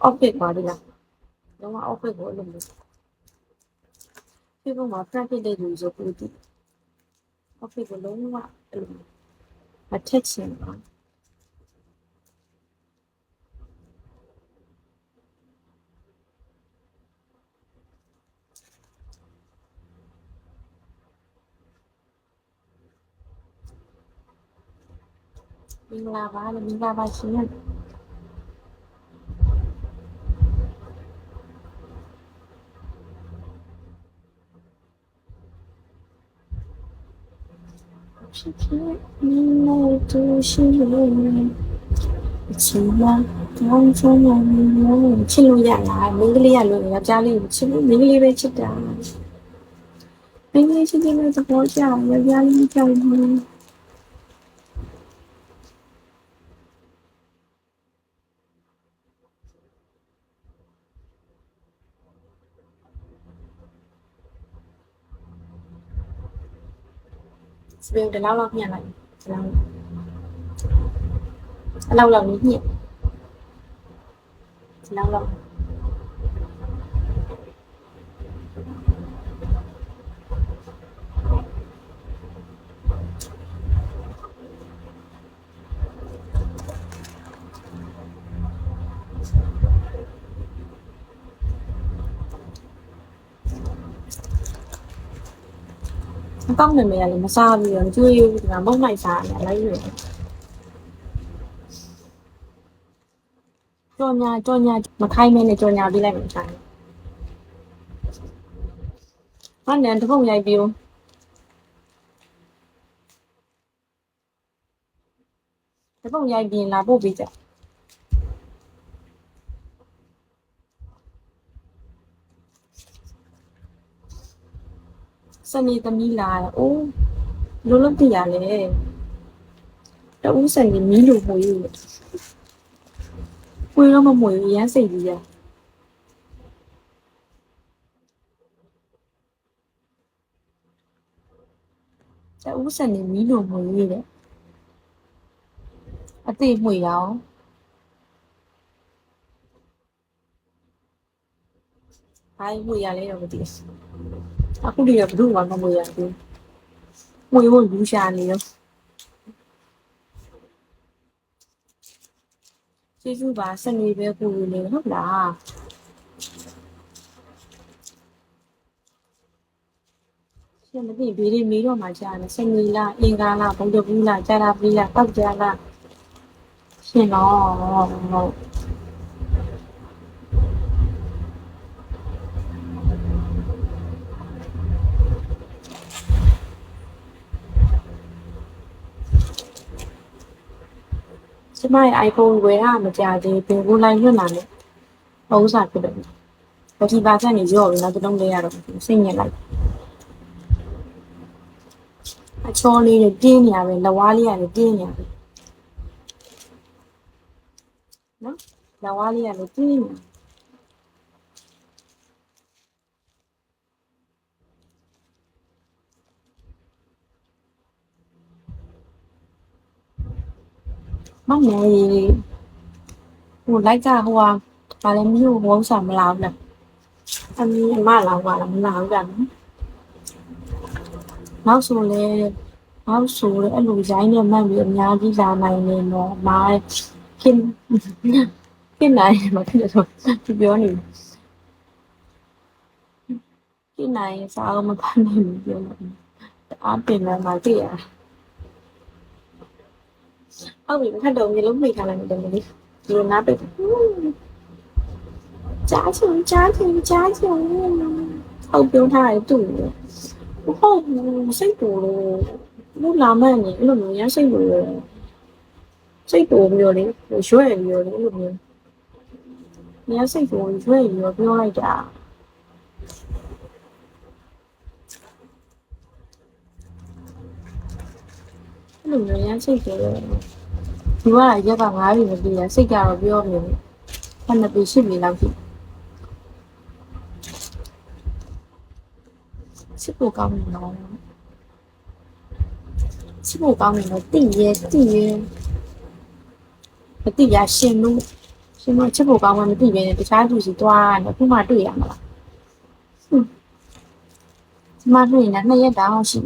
office ပါဒီလားလုံးဝ office ကိုအဲ့လိုမျိုး Facebook မှာ friend ဖြစ်တဲ့လူဆိုပို့တယ် office ကိုလုံးဝအဲ့လိုမထက်ချင်ပါမင်္ဂလာပါလို့မင်္ဂလာပါရှင်ဖြစ်ဖြစ်你没独行ချင်လာကောင်းချင်လာချစ်လို့ရလားမင်္ဂလေးရလို့ယောက်ျားလေးကိုချစ်လို့မင်္ဂလေးပဲချစ်တာမင်္ဂလေးချစ်တဲ့သဘောကျယောက်ျားလေးကြောက်ဘူးစပင်းတလောက်လောက်ညှက်လိုက်တလောက်လောက်ညှက်တလောက်လောက်ကောင်းတယ်မရလေမစားဘူးမကျွေးဘူးဒီမှာမုံလိုက်စားနေလိုက်ရွယ်ကြော်ညာမခိုင်းမဲနဲ့ကြော်ညာပေးလိုက်မှစားတယ်ဟာနန်တပုံရိုက်ပြီးတပုံရိုက်ပြီးလာပို့ပေးကြစနေသမီးလာအိုးလုံးလုံးပြရလေတူးစနေမီးလိုမွေးရပွေတော့မမွေးရမ်းစိတ်ကြီးရတူးစနေမီးလိုမွေးရတဲ့အသေးမွေရအောင်ဘာမွေရလဲတော့မသိဘူးအခုတည်းကဘယ်သူမှမမွေရဘူးမွေဖို့ယူရှာနေရောကျေးဇူးပါစနေပဲပူနေဟုတ်လားရှင်မသိဘေးလေးမေးတော့မှကြားတယ်စနေလားအင်္ဂါလားဘုံတဘူးလားကြာတာပြီလားတောက်ကြလားရှင်တော့ဟုတ်ကျမရဲ့ iPhone ဝယ်ရမကြသေးဘူးဘယ်ကိုလိုက်လွတ်လာလဲဥစားဖြစ်တယ်ဘယ်ဒီပါဆက်နေရော့ပြီနောက်တစ်လုံးလေးရတော့စိတ်ညစ်လိုက်အချောလေးတွေတင်းနေရပဲလက်ဝါးလေးရတယ်တင်းနေရပဲနော်လက်ဝါးလေးရတယ်တင်းနေမမေဟိုလိုက်ကြဟိုဟာဘာလဲမျိုးဝုန်းစားမလာဘူးလားအမီးအမလာပါလားမလာဘူးကြာနော်နောက်ဆိုလေအဲ့လိုရိုင်းနဲ့မှတ်ပြီးအများကြီးလာနိုင်နေတော့မာခင်နိုင်မဖြစ်တော့ပြောနေခင်နိုင်စားအောင်မဖတ်နိုင်ဘူးပြောလို့အားပင်လာမှသိရဟုတ်ပြီခက်တော့မျိုးလုံးမိထားလိုက်တယ်မလေးဒီလိုနားပိတ်ကြားချင်ဟုတ်ပြောထားတယ်တူဟုတ်စိတ်တူလို့လာမှန်းနေအဲ့လိုမျိုးရစိတ်တူမျိုးလေရွှဲမျိုးလေအဲ့လိုမျိုးရစိတ်တူရွှဲမျိုးပြောလိုက်တာအဲ့လိုမျိုးရစိတ်တူဒီကရက်က9ပြီမပြီးရစိတ်ကတော့ပြောနေတယ်12ပြီ10ပြီလောက်ရှိစစ်ဖို့ကောင်းနေတော့တိရဲမတိရရှင်လို့ ရှင်မချစ်ဖို့ကောင်းမှမသိပဲနဲ့တခြားသူစီသွားတယ်ခုမှတွေ့ရမှာလားကျမတွေ့ရင်2ရက်တောင်ရှိ